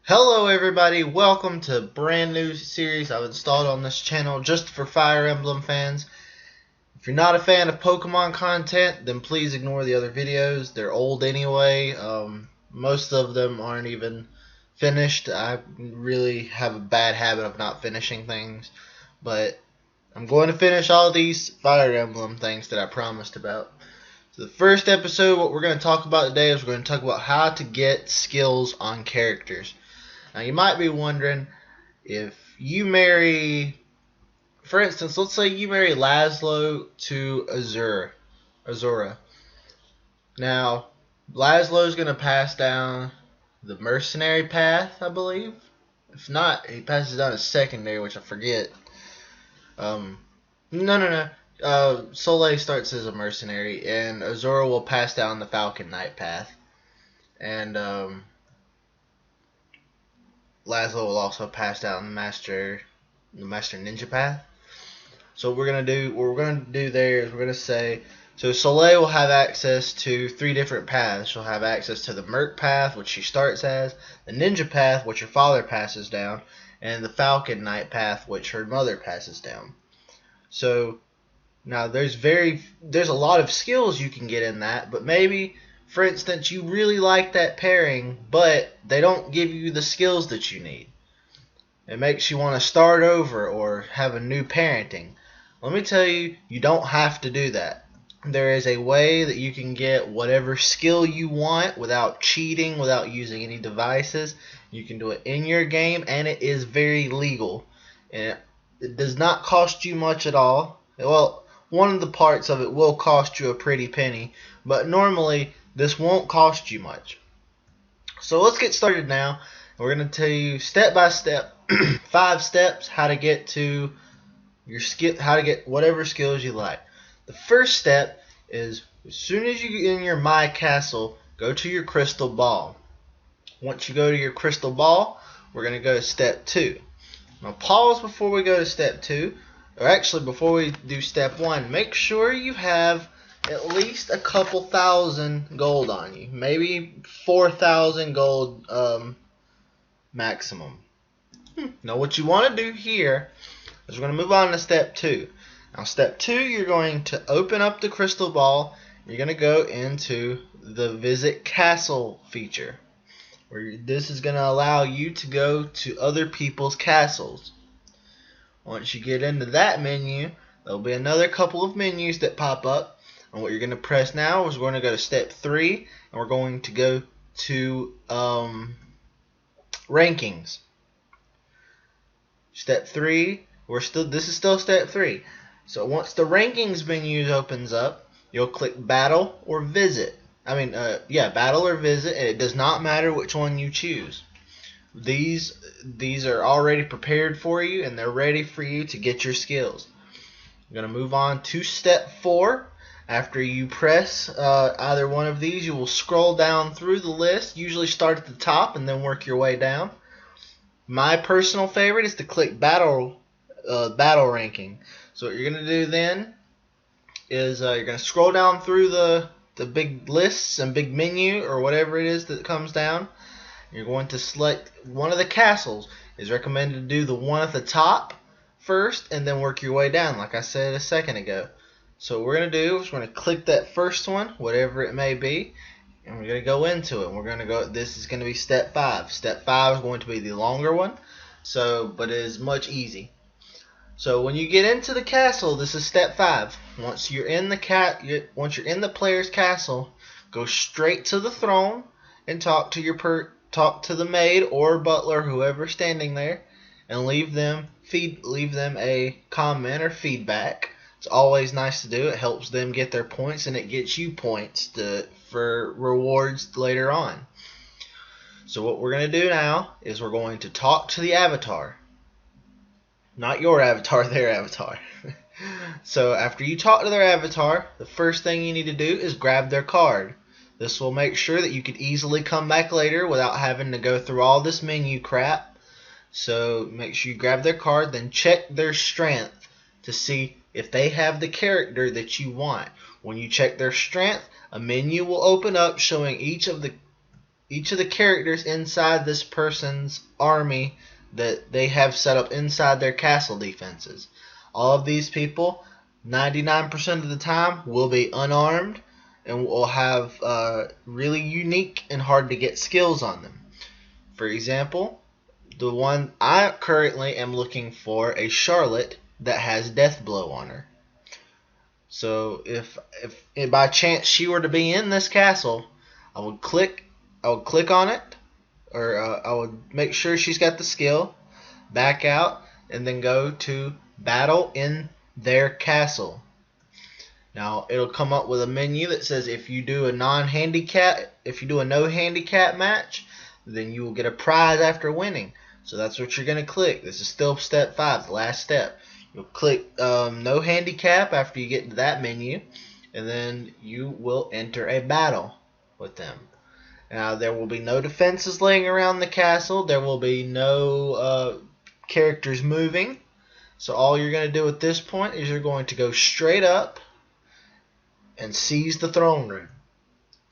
Hello everybody, welcome to a brand new series I've installed on this channel just for Fire Emblem fans. If you're not a fan of Pokemon content, then please ignore the other videos. They're old anyway. Most of them aren't even finished. I really have a bad habit of not finishing things. But I'm going to finish all these Fire Emblem things that I promised about. So the first episode, what we're going to talk about today is we're going to talk about how to get skills on characters. Now you might be wondering, if you marry, for instance, let's say you marry Laszlo to Azura. Now, Laszlo's going to pass down the mercenary path, I believe. If not, he passes down a secondary, which I forget. No. Soleil starts as a mercenary, and Azura will pass down the Falcon Knight path. And Laszlo will also pass down the Master Ninja path. So what we're gonna do there is we're gonna say, so Soleil will have access to three different paths. She'll have access to the Merc path, which she starts as, the Ninja path, which her father passes down, and the Falcon Knight path, which her mother passes down. So now there's a lot of skills you can get in that, but maybe, for instance, you really like that pairing, but they don't give you the skills that you need. It makes you want to start over or have a new parenting. Let me tell you, you don't have to do that. There is a way that you can get whatever skill you want without cheating, without using any devices. You can do it in your game, and it is very legal. And it does not cost you much at all. Well, one of the parts of it will cost you a pretty penny, but normally this won't cost you much. So let's get started now. We're going to tell you step by step, 5 steps, how to get to your skill, how to get whatever skills you like. The first step is, as soon as you get in your My Castle, go to your crystal ball. Once you go to your crystal ball, we're going to go to step 2. Now pause before we go to step 2, or actually before we do step 1. Make sure you have at least a couple thousand gold on you, maybe 4,000 gold maximum. Now what you want to do here is we're going to move on to step 2. Now step 2, you're going to open up the crystal ball. You're going to go into the Visit Castle feature, where this is going to allow you to go to other people's castles. Once you get into that menu, there'll be another couple of menus that pop up. And what you're going to press now is we're going to go to step 3, and we're going to go to rankings. Step 3, this is still step 3. So once the rankings menu opens up, you'll click battle or visit. Battle or visit, and it does not matter which one you choose. These are already prepared for you, and they're ready for you to get your skills. I'm going to move on to step 4. After you press either one of these, you will scroll down through the list. Usually start at the top and then work your way down. My personal favorite is to click battle ranking. So what you're going to do then is you're going to scroll down through the big lists and big menu or whatever it is that comes down. You're going to select one of the castles. It's recommended to do the one at the top first and then work your way down, like I said a second ago. So what we're going to do is we're going to click that first one, whatever it may be, and we're going to go into it. We're going to go. This is going to be step 5. Step 5 is going to be the longer one, but it is much easy. So when you get into the castle, this is step 5. Once you're in the player's castle, go straight to the throne and talk to the maid or butler, whoever's standing there, and leave them a comment or feedback. It's always nice to do. It helps them get their points, and it gets you points for rewards later on. So what we're going to do now is we're going to talk to the avatar. Not your avatar, their avatar. So after you talk to their avatar, the first thing you need to do is grab their card. This will make sure that you can easily come back later without having to go through all this menu crap. So make sure you grab their card, then check their strength to see if they have the character that you want. When you check their strength, a menu will open up showing each of each of the characters inside this person's army that they have set up inside their castle defenses. All of these people, 99% of the time, will be unarmed and will have really unique and hard to get skills on them. For example, the one I currently am looking for, a Charlotte that has Death Blow on her. So if by chance she were to be in this castle, I would click on it, or I would make sure she's got the skill, back out, and then go to battle in their castle. Now it'll come up with a menu that says if you do a no handicap match, then you will get a prize after winning. So that's what you're going to click. This is still step 5, the last step. You'll click no handicap after you get to that menu, and then you will enter a battle with them. Now there will be no defenses laying around the castle. There will be no characters moving. So all you're going to do at this point is you're going to go straight up and seize the throne room.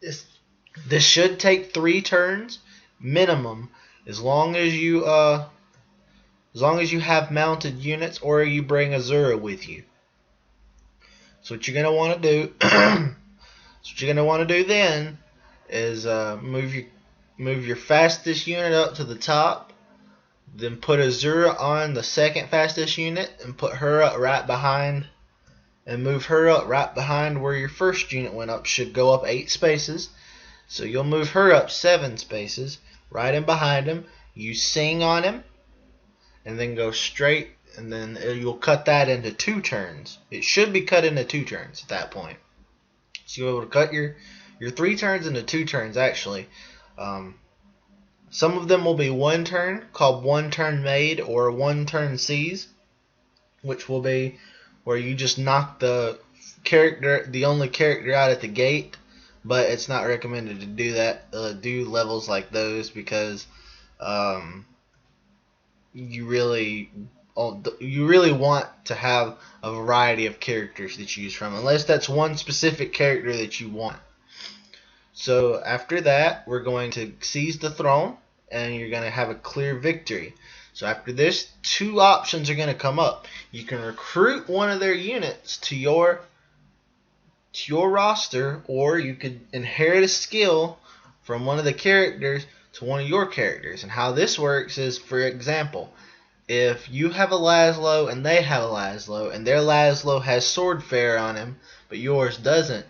This should take 3 turns minimum, as long as you have mounted units or you bring Azura with you. So what you're gonna want to do, then is move your fastest unit up to the top, then put Azura on the second fastest unit and put her up right behind, and move her up right behind where your first unit went up. Should go up 8 spaces. So you'll move her up 7 spaces, right in behind him. You sing on him, and then go straight, and then you'll cut that into 2 turns. It should be cut into 2 turns at that point. So you'll be able to cut your 3 turns into 2 turns, actually. Some of them will be 1 turn, called 1 turn made, or 1 turn seize, which will be where you just knock the only character out at the gate. But it's not recommended to do that. Do levels like those because you really want to have a variety of characters to choose from, unless that's one specific character that you want. So after that, we're going to seize the throne, and you're going to have a clear victory. So after this, 2 options are going to come up. You can recruit one of their units to your roster, or you could inherit a skill from one of the characters to one of your characters. And how this works is, for example, if you have a Laszlo and they have a Laszlo, and their Laszlo has Swordfare on him, but yours doesn't,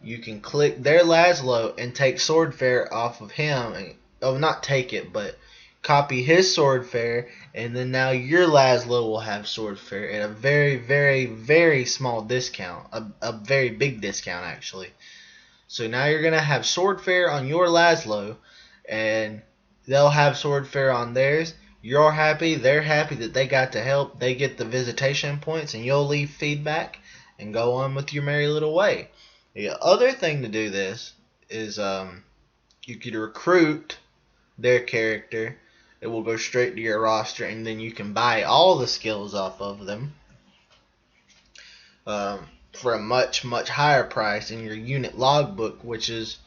you can click their Laszlo and take Swordfare off of him. Not take it, but copy his Swordfare, and then now your Laszlo will have Swordfare at a very, very, very small discount. A very big discount, actually. So now you're going to have Swordfare on your Laszlo, and they'll have Swordfare on theirs. You're happy, they're happy that they got to help. They get the visitation points, and you'll leave feedback and go on with your merry little way. The other thing to do this is you could recruit their character. It will go straight to your roster, and then you can buy all the skills off of them for a much, much higher price in your unit logbook, which is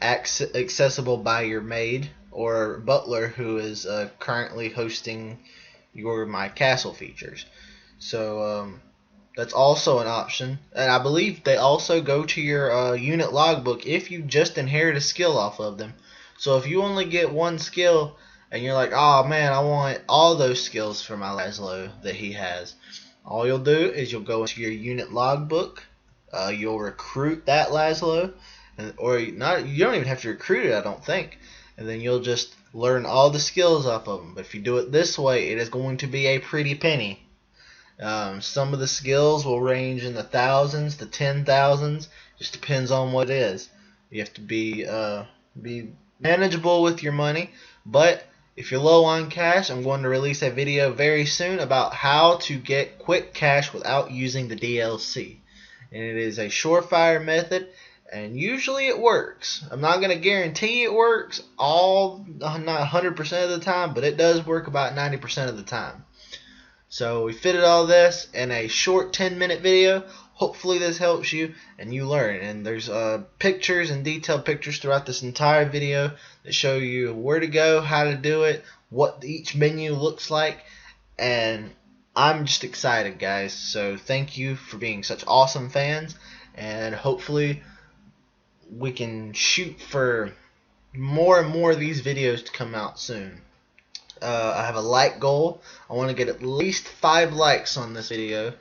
accessible by your maid or butler who is currently hosting your My Castle features. So that's also an option. And I believe they also go to your unit logbook if you just inherit a skill off of them. So if you only get 1 skill and you're like, oh man, I want all those skills for my Laszlo that he has, all you'll do is you'll go into your unit logbook, you'll recruit that Laszlo, or not. You don't even have to recruit it, I don't think, and then you'll just learn all the skills off of them. But if you do it this way, it is going to be a pretty penny. Some of the skills will range in the thousands to 10,000s. Just depends on what it is. You have to be manageable with your money. But if you're low on cash, I'm going to release a video very soon about how to get quick cash without using the DLC. And it is a surefire method, and usually it works. I'm not going to guarantee it works not 100% of the time, but it does work about 90% of the time. So we fitted all this in a short 10-minute video. hopefully this helps you and you learn. And there's pictures and detailed pictures throughout this entire video that show you where to go, how to do it, what each menu looks like, and I'm just excited, guys. So thank you for being such awesome fans, and hopefully we can shoot for more and more of these videos to come out soon. I have a like goal. I want to get at least 5 likes on this video.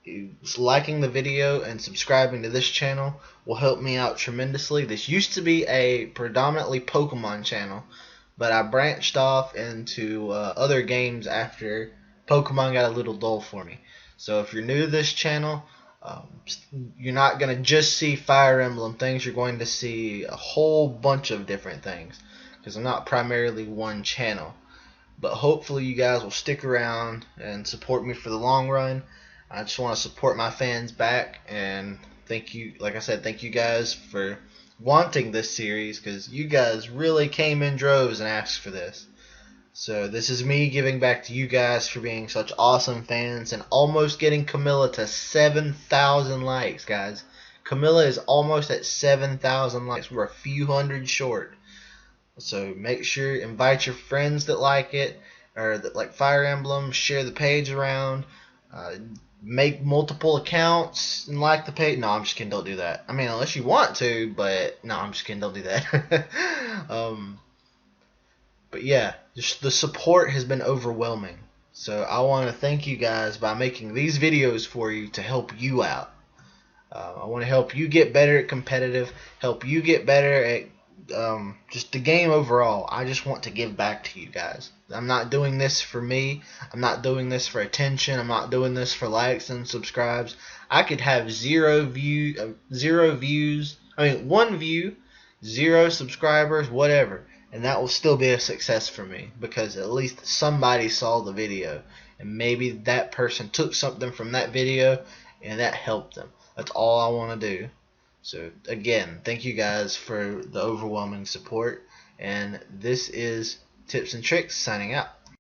If liking the video and subscribing to this channel will help me out tremendously. This used to be a predominantly Pokemon channel, but I branched off into other games after Pokemon got a little dull for me. So if you're new to this channel, you're not going to just see Fire Emblem things. You're going to see a whole bunch of different things, because I'm not primarily one channel. But hopefully you guys will stick around and support me for the long run. I just want to support my fans back, and thank you, like I said, thank you guys for wanting this series, because you guys really came in droves and asked for this. So this is me giving back to you guys for being such awesome fans and almost getting Camilla to 7,000 likes, guys. Camilla is almost at 7,000 likes. We're a few hundred short. So make sure, invite your friends that like it, or that like Fire Emblem, share the page around, make multiple accounts and like the page. No, I'm just kidding, don't do that. I mean, unless you want to, but no, I'm just kidding, don't do that. But yeah, just the support has been overwhelming. So I want to thank you guys by making these videos for you to help you out. I want to help you get better at competitive, help you get better at just the game overall. I just want to give back to you guys. I'm not doing this for me. I'm not doing this for attention. I'm not doing this for likes and subscribes. I could have 1 view, 1 view, 0 subscribers, whatever, and that will still be a success for me, because at least somebody saw the video, and maybe that person took something from that video and that helped them. That's all I want to do. So again, thank you guys for the overwhelming support, and this is Tips and Tricks signing out.